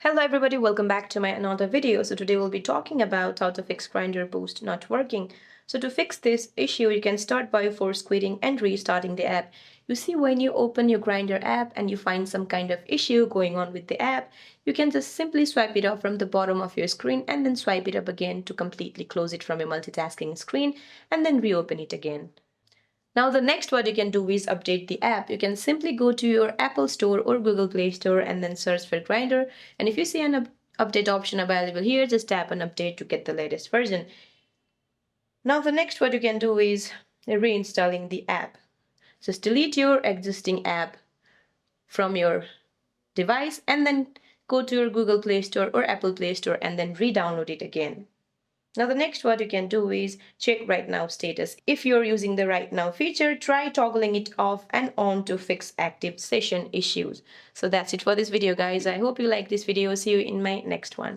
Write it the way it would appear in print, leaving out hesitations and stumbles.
Hello everybody, welcome back to my another video. So today we'll be talking about how to fix Grindr Boost not working. So to fix this issue, you can start by force quitting and restarting the app. You see, when you open your Grindr app and you find some kind of issue going on with the app, you can just simply swipe it off from the bottom of your screen and then swipe it up again to completely close it from your multitasking screen and then reopen it again. Now the next what you can do is update the app. You can simply go to your Apple Store or Google Play Store and then search for Grindr. And if you see an update option available here, just tap on update to get the latest version. Now the next what you can do is reinstalling the app. Just delete your existing app from your device and then go to your Google Play Store or Apple Play Store and then re-download it again. Now the next what you can do is check right now status. If you're using the right now feature, try toggling it off and on to fix active session issues. So that's it for this video guys. I hope you like this video. See you in my next one.